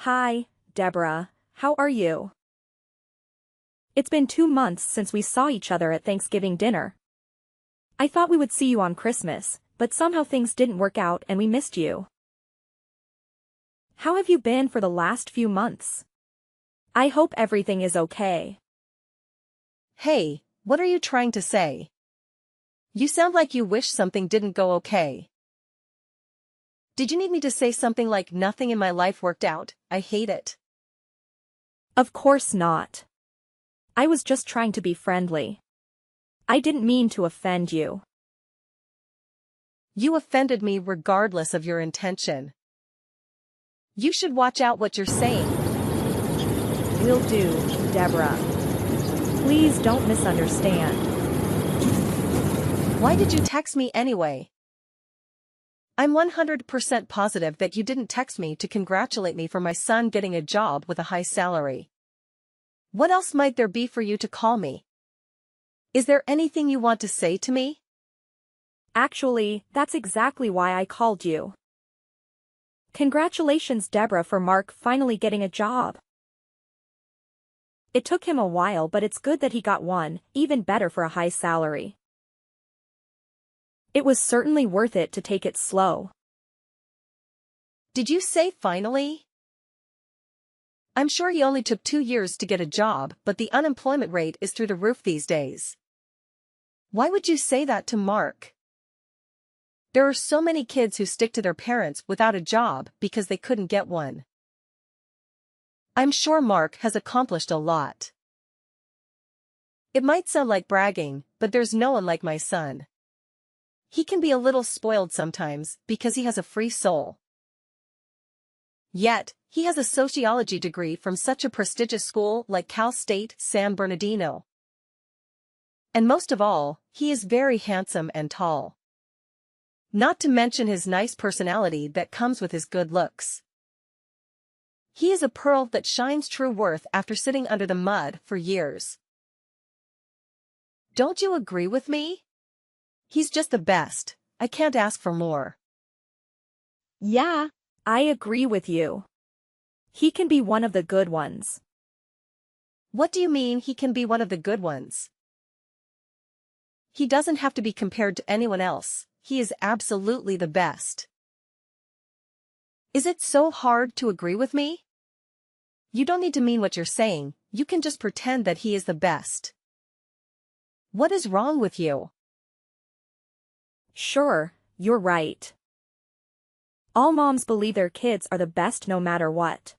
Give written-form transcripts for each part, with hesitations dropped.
Hi, Deborah. How are you? It's been 2 months since we saw each other at Thanksgiving dinner. I thought we would see you on Christmas, but somehow things didn't work out and we missed you. How have you been for the last few months? I hope everything is okay. Hey, what are you trying to say? You sound like you wish something didn't go okay. Did you need me to say something like nothing in my life worked out? I hate it. Of course not. I was just trying to be friendly. I didn't mean to offend you. You offended me regardless of your intention. You should watch out what you're saying. Will do, Deborah. Please don't misunderstand. Why did you text me anyway? I'm 100% positive that you didn't text me to congratulate me for my son getting a job with a high salary. What else might there be for you to call me? Is there anything you want to say to me? Actually, that's exactly why I called you. Congratulations, Deborah, for Mark finally getting a job. It took him a while, but it's good that he got one, even better for a high salary. It was certainly worth it to take it slow. Did you say finally? I'm sure he only took 2 years to get a job, but the unemployment rate is through the roof these days. Why would you say that to Mark? There are so many kids who stick to their parents without a job because they couldn't get one. I'm sure Mark has accomplished a lot. It might sound like bragging, but there's no one like my son. He can be a little spoiled sometimes because he has a free soul. Yet, he has a sociology degree from such a prestigious school like Cal State San Bernardino. And most of all, he is very handsome and tall. Not to mention his nice personality that comes with his good looks. He is a pearl that shines true worth after sitting under the mud for years. Don't you agree with me? He's just the best. I can't ask for more. Yeah, I agree with you. He can be one of the good ones. What do you mean he can be one of the good ones? He doesn't have to be compared to anyone else. He is absolutely the best. Is it so hard to agree with me? You don't need to mean what you're saying, you can just pretend that he is the best. What is wrong with you? Sure, you're right. All moms believe their kids are the best no matter what.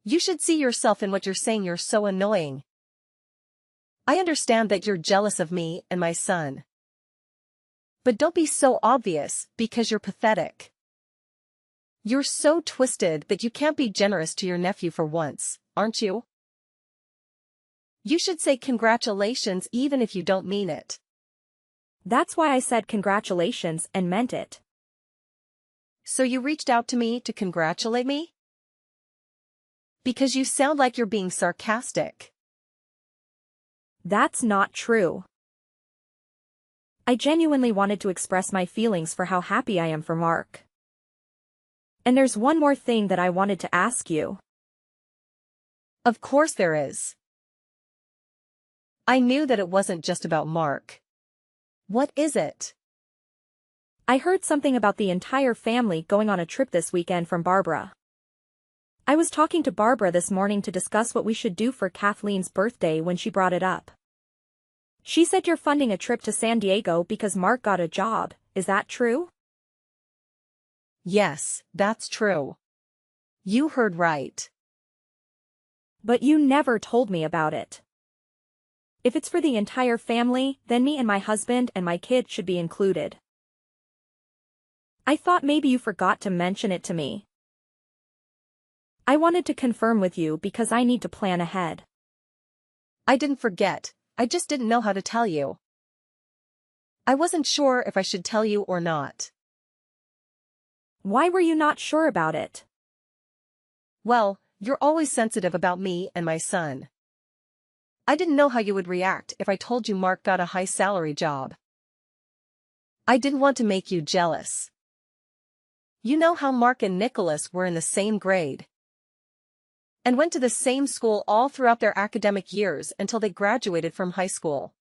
You should see yourself in what you're saying. You're so annoying. I understand that you're jealous of me and my son. But don't be so obvious, because you're pathetic. You're so twisted that you can't be generous to your nephew for once, aren't you? You should say congratulations even if you don't mean it. That's why I said congratulations and meant it. So you reached out to me to congratulate me? Because you sound like you're being sarcastic. That's not true. I genuinely wanted to express my feelings for how happy I am for Mark. And there's one more thing that I wanted to ask you. Of course there is. I knew that it wasn't just about Mark. What is it? I heard something about the entire family going on a trip this weekend from Barbara. I was talking to Barbara this morning to discuss what we should do for Kathleen's birthday when she brought it up. She said you're funding a trip to San Diego because Mark got a job. Is that true? Yes, that's true. You heard right. But you never told me about it. If it's for the entire family, then me and my husband and my kid should be included. I thought maybe you forgot to mention it to me. I wanted to confirm with you because I need to plan ahead. I didn't forget, I just didn't know how to tell you. I wasn't sure if I should tell you or not. Why were you not sure about it? Well, you're always sensitive about me and my son. I didn't know how you would react if I told you Mark got a high salary job. I didn't want to make you jealous. You know how Mark and Nicholas were in the same grade. and went to the same school all throughout their academic years until they graduated from high school.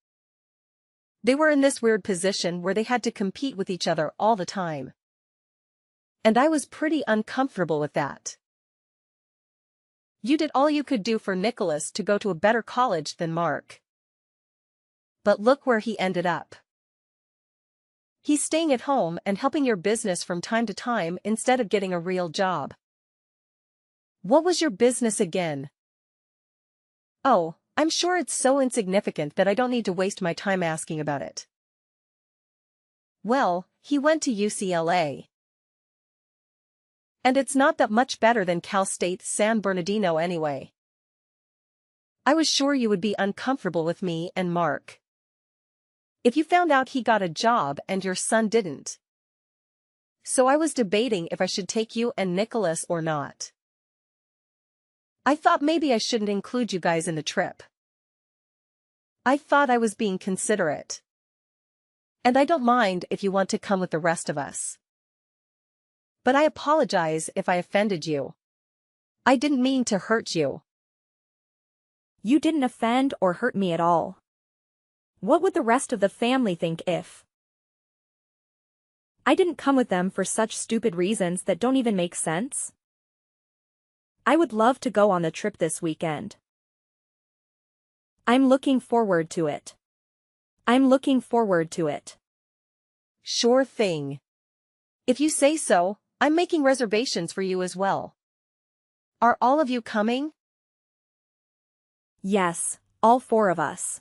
They were in this weird position where they had to compete with each other all the time. And I was pretty uncomfortable with that. You did all you could do for Nicholas to go to a better college than Mark. But look where he ended up. He's staying at home and helping your business from time to time instead of getting a real job. What was your business again? Oh, I'm sure it's so insignificant that I don't need to waste my time asking about it. Well, he went to UCLA. And it's not that much better than Cal State San Bernardino anyway. I was sure you would be uncomfortable with me and Mark if you found out he got a job and your son didn't. So I was debating if I should take you and Nicholas or not. I thought maybe I shouldn't include you guys in the trip. I thought I was being considerate. And I don't mind if you want to come with the rest of us. But I apologize if I offended you. I didn't mean to hurt you. You didn't offend or hurt me at all. What would the rest of the family think if I didn't come with them for such stupid reasons that don't even make sense? I would love to go on the trip this weekend. I'm looking forward to it. I'm looking forward to it. Sure thing. If you say so, I'm making reservations for you as well. Are all of you coming? Yes, all 4 of us.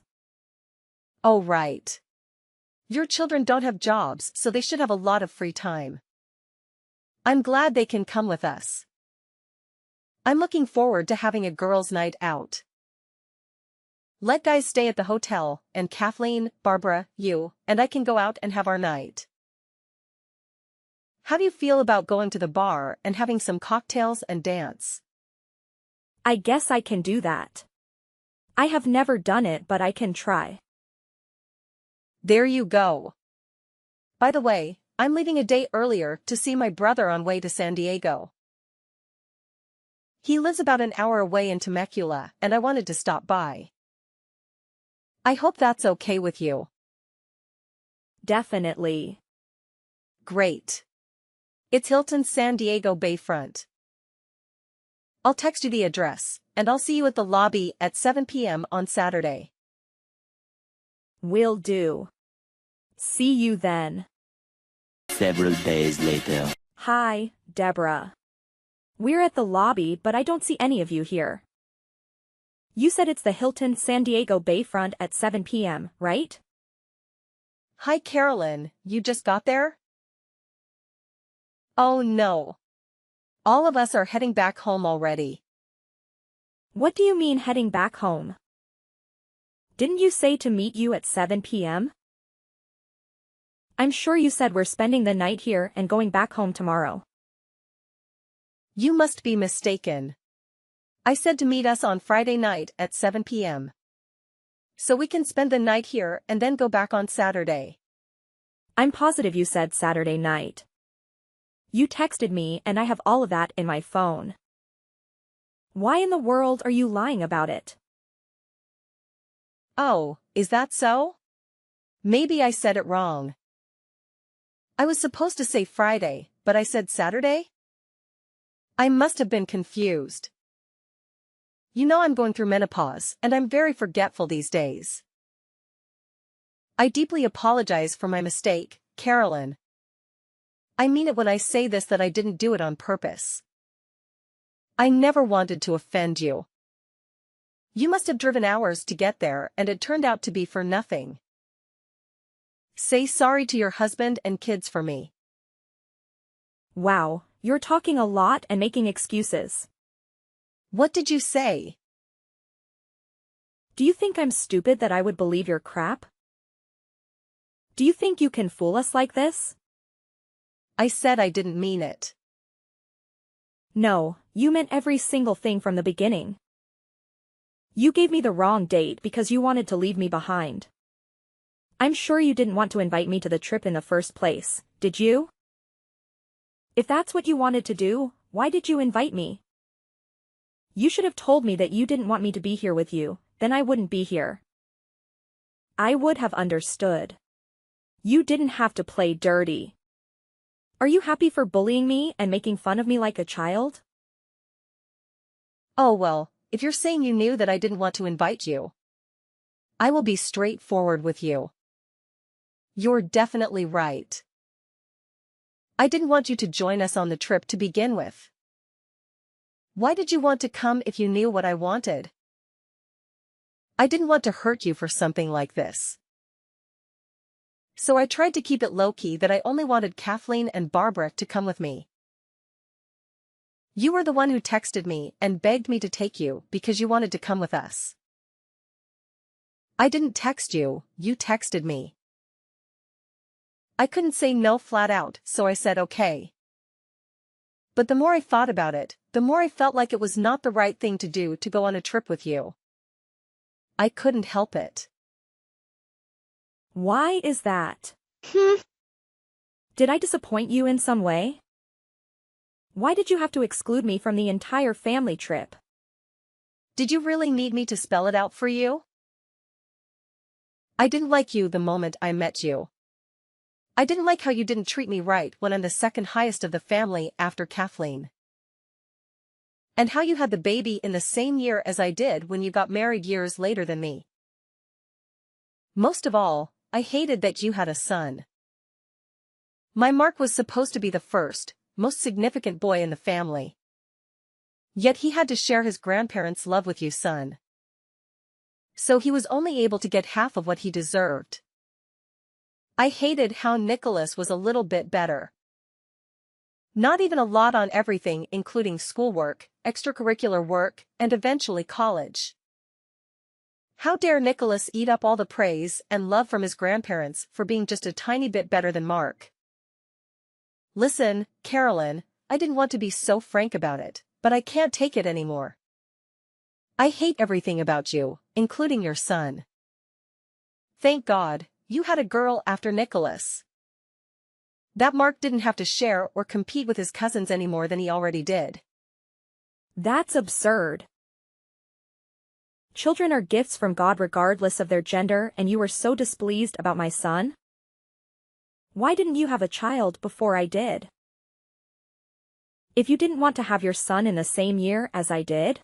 Oh right. Your children don't have jobs, so they should have a lot of free time. I'm glad they can come with us. I'm looking forward to having a girls' night out. Let guys stay at the hotel, and Kathleen, Barbara, you, and I can go out and have our night. How do you feel about going to the bar and having some cocktails and dance? I guess I can do that. I have never done it, but I can try. There you go. By the way, I'm leaving a day earlier to see my brother on way to San Diego. He lives about an hour away in Temecula, and I wanted to stop by. I hope that's okay with you. Definitely. Great. It's Hilton San Diego Bayfront. I'll text you the address, and I'll see you at the lobby at 7 p.m. on Saturday. Will do. See you then. Several days later. Hi, Deborah. We're at the lobby, but I don't see any of you here. You said it's the Hilton San Diego Bayfront at 7 p.m., right? Hi Carolyn, you just got there? Oh no. All of us are heading back home already. What do you mean heading back home? Didn't you say to meet you at 7 p.m.? I'm sure you said we're spending the night here and going back home tomorrow. You must be mistaken. I said to meet us on Friday night at 7 p.m. So we can spend the night here and then go back on Saturday. I'm positive you said Saturday night. You texted me and I have all of that in my phone. Why in the world are you lying about it? Oh, is that so? Maybe I said it wrong. I was supposed to say Friday, but I said Saturday? I must have been confused. You know I'm going through menopause, and I'm very forgetful these days. I deeply apologize for my mistake, Carolyn. I mean it when I say this that I didn't do it on purpose. I never wanted to offend you. You must have driven hours to get there and it turned out to be for nothing. Say sorry to your husband and kids for me. Wow, you're talking a lot and making excuses. What did you say? Do you think I'm stupid that I would believe your crap? Do you think you can fool us like this? I said I didn't mean it. No, you meant every single thing from the beginning. You gave me the wrong date because you wanted to leave me behind. I'm sure you didn't want to invite me to the trip in the first place, did you? If that's what you wanted to do, why did you invite me? You should have told me that you didn't want me to be here with you, then I wouldn't be here. I would have understood. You didn't have to play dirty. Are you happy for bullying me and making fun of me like a child? Oh well, if you're saying you knew that I didn't want to invite you, I will be straightforward with you. You're definitely right. I didn't want you to join us on the trip to begin with. Why did you want to come if you knew what I wanted? I didn't want to hurt you for something like this. So I tried to keep it low-key that I only wanted Kathleen and Barbara to come with me. You were the one who texted me and begged me to take you because you wanted to come with us. I didn't text you, you texted me. I couldn't say no flat out, so I said okay. But the more I thought about it, the more I felt like it was not the right thing to do to go on a trip with you. I couldn't help it. Why is that? Did I disappoint you in some way? Why did you have to exclude me from the entire family trip? Did you really need me to spell it out for you? I didn't like you the moment I met you. I didn't like how you didn't treat me right when I'm the second highest of the family after Kathleen. And how you had the baby in the same year as I did when you got married years later than me. Most of all, I hated that you had a son. My Mark was supposed to be the first, most significant boy in the family. Yet he had to share his grandparents' love with you, son. So he was only able to get half of what he deserved. I hated how Nicholas was a little bit better. Not even a lot on everything, including schoolwork, extracurricular work, and eventually college. How dare Nicholas eat up all the praise and love from his grandparents for being just a tiny bit better than Mark? Listen, Carolyn, I didn't want to be so frank about it, but I can't take it anymore. I hate everything about you, including your son. Thank God, you had a girl after Nicholas. That Mark didn't have to share or compete with his cousins any more than he already did. That's absurd. Children are gifts from God regardless of their gender, and you were so displeased about my son? Why didn't you have a child before I did? If you didn't want to have your son in the same year as I did?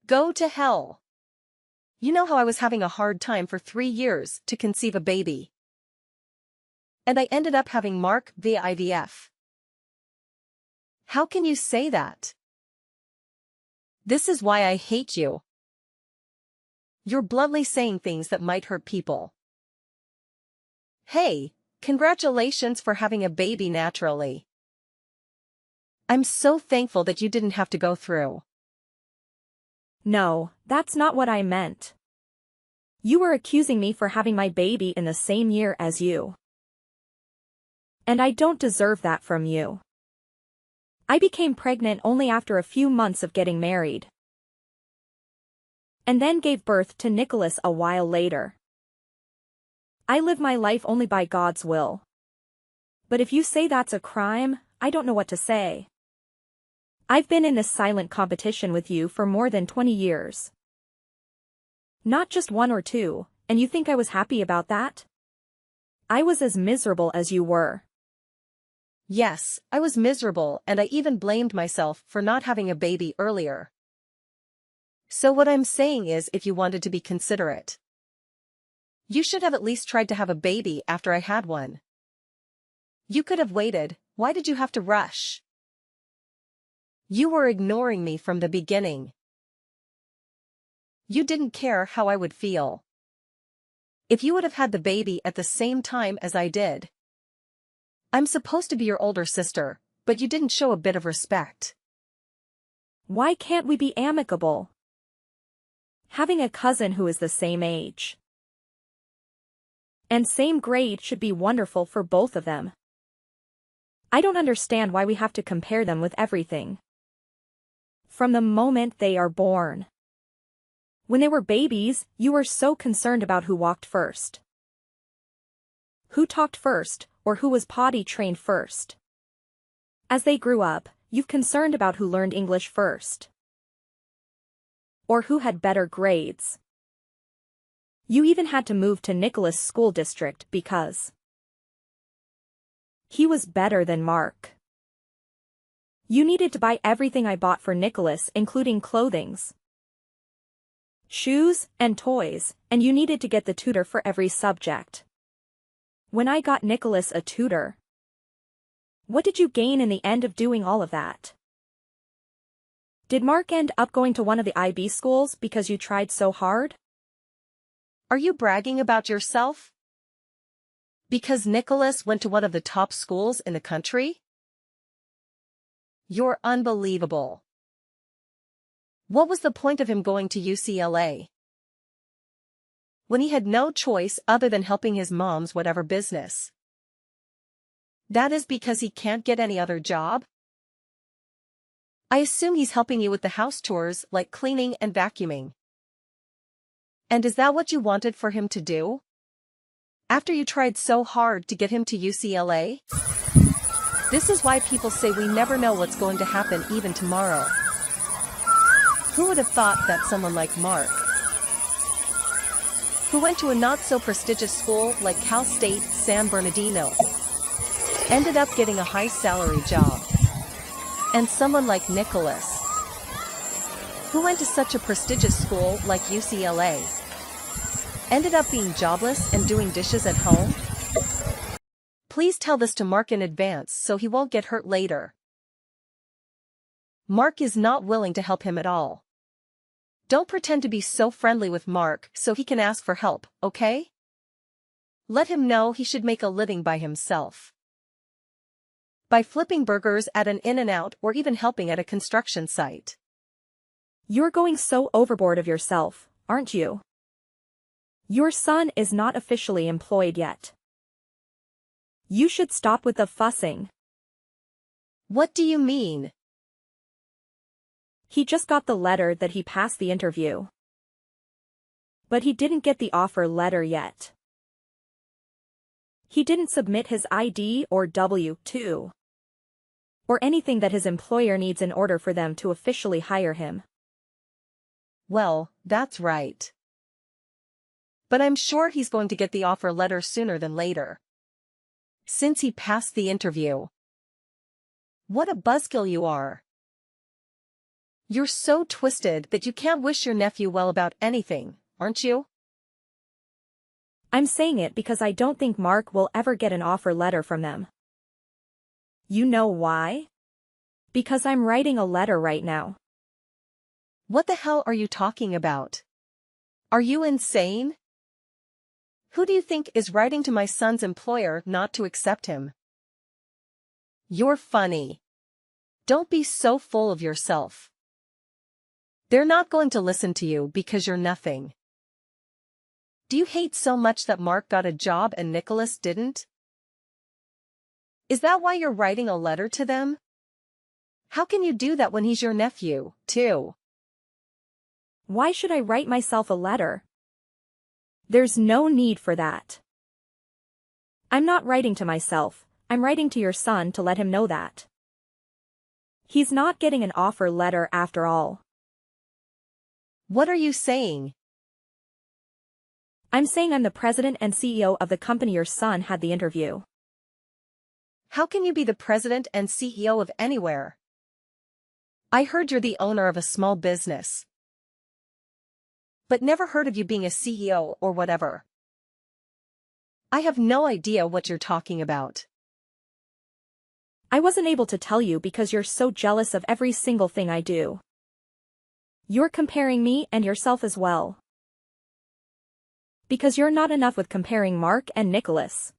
Go to hell. You know how I was having a hard time for 3 years to conceive a baby. And I ended up having Mark via IVF. How can you say that? This is why I hate you. You're bluntly saying things that might hurt people. Hey, congratulations for having a baby naturally. I'm so thankful that you didn't have to go through. No, that's not what I meant. You were accusing me for having my baby in the same year as you. And I don't deserve that from you. I became pregnant only after a few months of getting married. And then gave birth to Nicholas a while later. I live my life only by God's will. But if you say that's a crime, I don't know what to say. I've been in this silent competition with you for more than 20 years. Not just 1 or 2, and you think I was happy about that? I was as miserable as you were. Yes, I was miserable, and I even blamed myself for not having a baby earlier. So what I'm saying is, if you wanted to be considerate, you should have at least tried to have a baby after I had one. You could have waited. Why did you have to rush? You were ignoring me from the beginning. You didn't care how I would feel. If you would have had the baby at the same time as I did. I'm supposed to be your older sister, but you didn't show a bit of respect. Why can't we be amicable? Having a cousin who is the same age and same grade should be wonderful for both of them. I don't understand why we have to compare them with everything. From the moment they are born. When they were babies, you were so concerned about who walked first, who talked first, or who was potty trained first. As they grew up, you've concerned about who learned English first. or who had better grades. You even had to move to Nicholas' school district because he was better than Mark. You needed to buy everything I bought for Nicholas, including clothings, shoes, and toys, and you needed to get the tutor for every subject. When I got Nicholas a tutor, what did you gain in the end of doing all of that? Did Mark end up going to one of the IB schools because you tried so hard? Are you bragging about yourself? Because Nicholas went to one of the top schools in the country? You're unbelievable. What was the point of him going to UCLA? When he had no choice other than helping his mom's whatever business. That is because he can't get any other job? I assume he's helping you with the house chores like cleaning and vacuuming. And is that what you wanted for him to do? After you tried so hard to get him to UCLA? This is why people say we never know what's going to happen even tomorrow. Who would have thought that someone like Mark, who went to a not-so-prestigious school like Cal State San Bernardino, ended up getting a high-salary job? And someone like Nicholas, who went to such a prestigious school like UCLA, ended up being jobless and doing dishes at home? Please tell this to Mark in advance so he won't get hurt later. Mark is not willing to help him at all. Don't pretend to be so friendly with Mark so he can ask for help, okay? Let him know he should make a living by himself. By flipping burgers at an In-N-Out or even helping at a construction site. You're going so overboard of yourself, aren't you? Your son is not officially employed yet. You should stop with the fussing. What do you mean? He just got the letter that he passed the interview. But he didn't get the offer letter yet. He didn't submit his ID or W-2. Or anything that his employer needs in order for them to officially hire him. Well, that's right. But I'm sure he's going to get the offer letter sooner than later. Since he passed the interview. What a buzzkill you are. You're so twisted that you can't wish your nephew well about anything, aren't you? I'm saying it because I don't think Mark will ever get an offer letter from them. You know why? Because I'm writing a letter right now. What the hell are you talking about? Are you insane? Who do you think is writing to my son's employer not to accept him? You're funny. Don't be so full of yourself. They're not going to listen to you because you're nothing. Do you hate so much that Mark got a job and Nicholas didn't? Is that why you're writing a letter to them? How can you do that when he's your nephew, too? Why should I write myself a letter? There's no need for that. I'm not writing to myself, I'm writing to your son to let him know that. He's not getting an offer letter after all. What are you saying? I'm saying I'm the president and CEO of the company your son had the interview. How can you be the president and CEO of anywhere? I heard you're the owner of a small business. But never heard of you being a CEO or whatever. I have no idea what you're talking about. I wasn't able to tell you because you're so jealous of every single thing I do. You're comparing me and yourself as well. Because you're not enough with comparing Mark and Nicholas.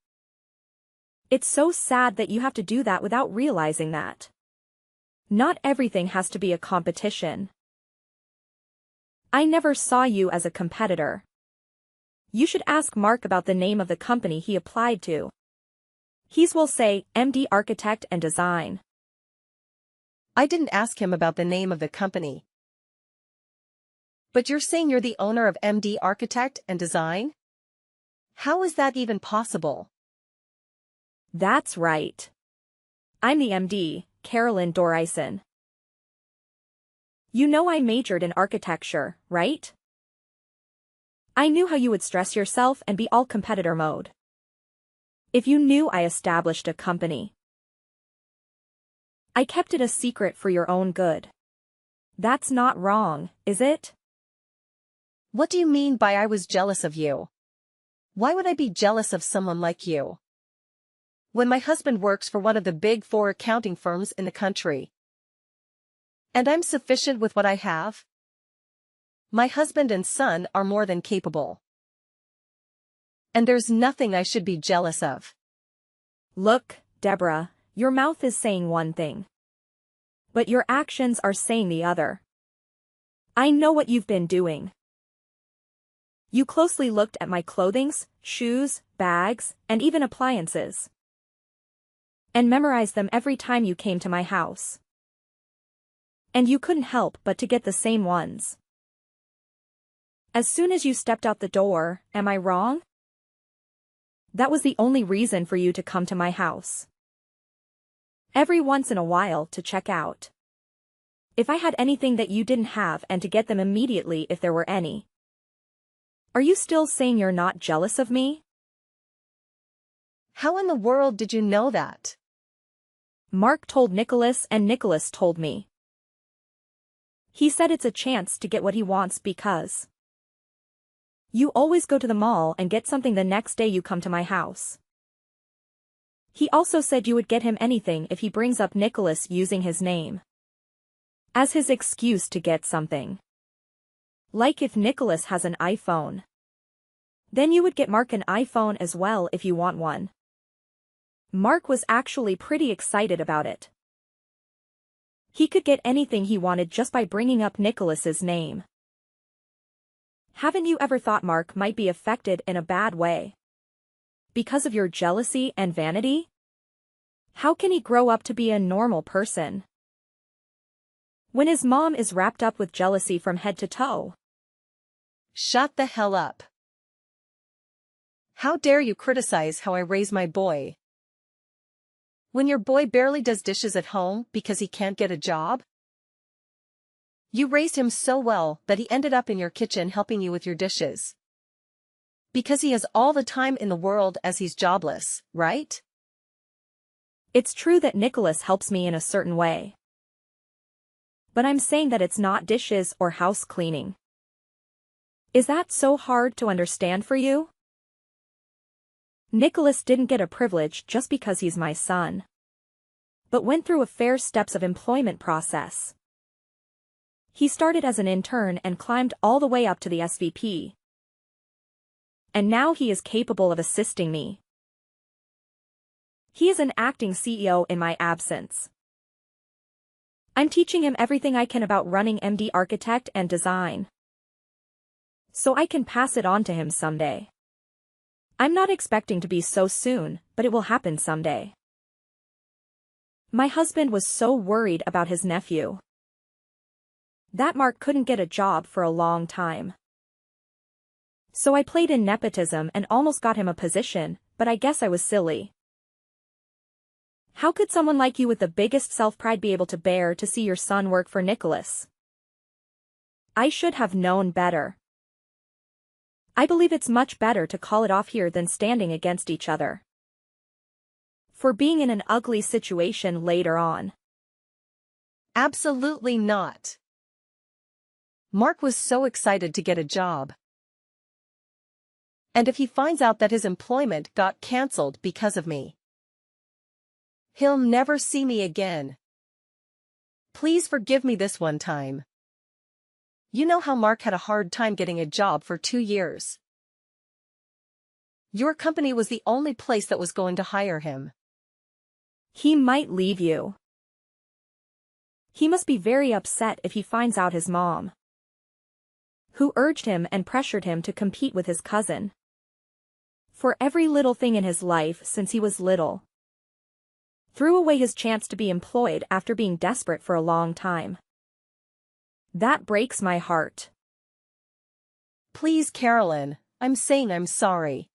It's so sad that you have to do that without realizing that. Not everything has to be a competition. I never saw you as a competitor. You should ask Mark about the name of the company he applied to. He's will say, MD Architect and Design. I didn't ask him about the name of the company. But you're saying you're the owner of MD Architect and Design? How is that even possible? That's right. I'm the MD, Carolyn Dorison. You know I majored in architecture, right? I knew how you would stress yourself and be all competitor mode. If you knew I established a company. I kept it a secret for your own good. That's not wrong, is it? What do you mean by I was jealous of you? Why would I be jealous of someone like you? When my husband works for one of the big four accounting firms in the country. And I'm sufficient with what I have? My husband and son are more than capable. And there's nothing I should be jealous of. Look, Deborah, your mouth is saying one thing. But your actions are saying the other. I know what you've been doing. You closely looked at my clothings, shoes, bags, and even appliances. And memorized them every time you came to my house. And you couldn't help but to get the same ones. As soon as you stepped out the door, am I wrong? That was the only reason for you to come to my house. Every once in a while to check out. If I had anything that you didn't have and to get them immediately if there were any. Are you still saying you're not jealous of me? How in the world did you know that? Mark told Nicholas and Nicholas told me. He said it's a chance to get what he wants because you always go to the mall and get something the next day you come to my house. He also said you would get him anything if he brings up Nicholas using his name as his excuse to get something. Like if Nicholas has an iPhone. Then you would get Mark an iPhone as well if you want one. Mark was actually pretty excited about it. He could get anything he wanted just by bringing up Nicholas's name. Haven't you ever thought Mark might be affected in a bad way? Because of your jealousy and vanity? How can he grow up to be a normal person? When his mom is wrapped up with jealousy from head to toe. Shut the hell up. How dare you criticize how I raise my boy? When your boy barely does dishes at home because he can't get a job? You raised him so well that he ended up in your kitchen helping you with your dishes. Because he has all the time in the world as he's jobless, right? It's true that Nicholas helps me in a certain way. But I'm saying that it's not dishes or house cleaning. Is that so hard to understand for you? Nicholas didn't get a privilege just because he's my son. But went through a fair steps of employment process. He started as an intern and climbed all the way up to the SVP. And now he is capable of assisting me. He is an acting CEO in my absence. I'm teaching him everything I can about running MD architect and design. So I can pass it on to him someday. I'm not expecting to be so soon, but it will happen someday. My husband was so worried about his nephew. That Mark couldn't get a job for a long time. So I played in nepotism and almost got him a position, but I guess I was silly. How could someone like you with the biggest self-pride be able to bear to see your son work for Nicholas? I should have known better. I believe it's much better to call it off here than standing against each other. For being in an ugly situation later on. Absolutely not. Mark was so excited to get a job. And if he finds out that his employment got cancelled because of me, he'll never see me again. Please forgive me this one time. You know how Mark had a hard time getting a job for 2 years. Your company was the only place that was going to hire him. He might leave you. He must be very upset if he finds out his mom, who urged him and pressured him to compete with his cousin for every little thing in his life since he was little, threw away his chance to be employed after being desperate for a long time. That breaks my heart. Please, Carolyn, I'm saying I'm sorry.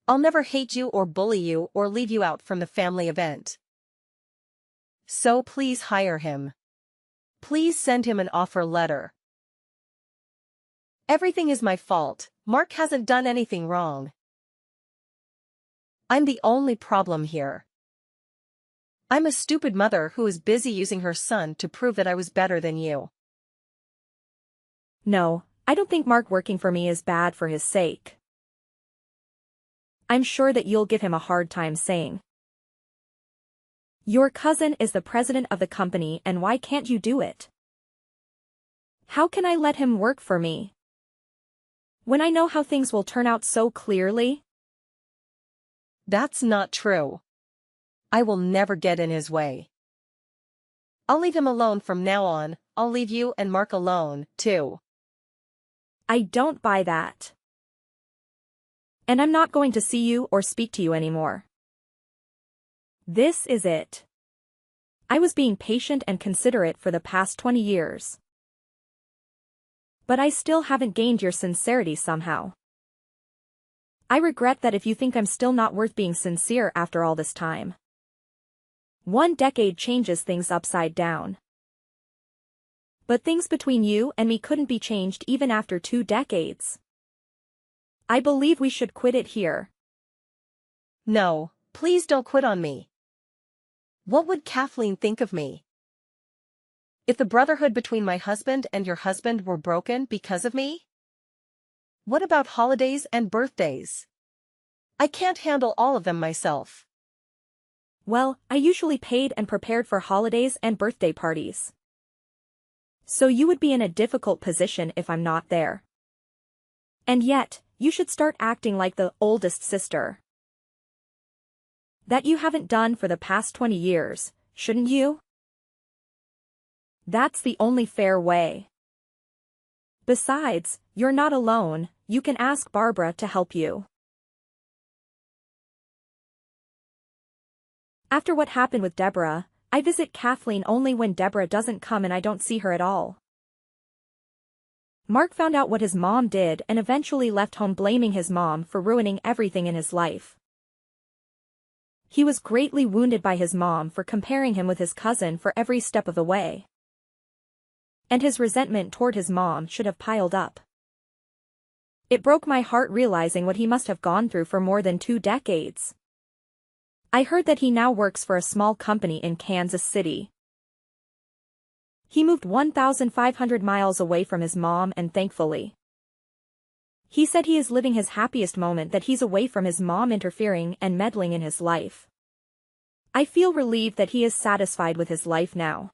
I'll never hate you or bully you or leave you out from the family event. So please hire him. Please send him an offer letter. Everything is my fault. Mark hasn't done anything wrong. I'm the only problem here. I'm a stupid mother who is busy using her son to prove that I was better than you. No, I don't think Mark working for me is bad for his sake. I'm sure that you'll give him a hard time saying. Your cousin is the president of the company, and why can't you do it? How can I let him work for me when I know how things will turn out so clearly? That's not true. I will never get in his way. I'll leave him alone from now on. I'll leave you and Mark alone, too. I don't buy that. And I'm not going to see you or speak to you anymore. This is it. I was being patient and considerate for the past 20 years. But I still haven't gained your sincerity somehow. I regret that if you think I'm still not worth being sincere after all this time. 1 decade changes things upside down. But things between you and me couldn't be changed even after 2 decades. I believe we should quit it here. No, please don't quit on me. What would Kathleen think of me? If the brotherhood between my husband and your husband were broken because of me? What about holidays and birthdays? I can't handle all of them myself. Well, I usually paid and prepared for holidays and birthday parties. So you would be in a difficult position if I'm not there. And yet, you should start acting like the oldest sister. That you haven't done for the past 20 years, shouldn't you? That's the only fair way. Besides, you're not alone, you can ask Barbara to help you. After what happened with Deborah, I visit Kathleen only when Deborah doesn't come and I don't see her at all. Mark found out what his mom did and eventually left home blaming his mom for ruining everything in his life. He was greatly wounded by his mom for comparing him with his cousin for every step of the way. And his resentment toward his mom should have piled up. It broke my heart realizing what he must have gone through for more than 2 decades. I heard that he now works for a small company in Kansas City. He moved 1,500 miles away from his mom and thankfully. He said he is living his happiest moment that he's away from his mom interfering and meddling in his life. I feel relieved that he is satisfied with his life now.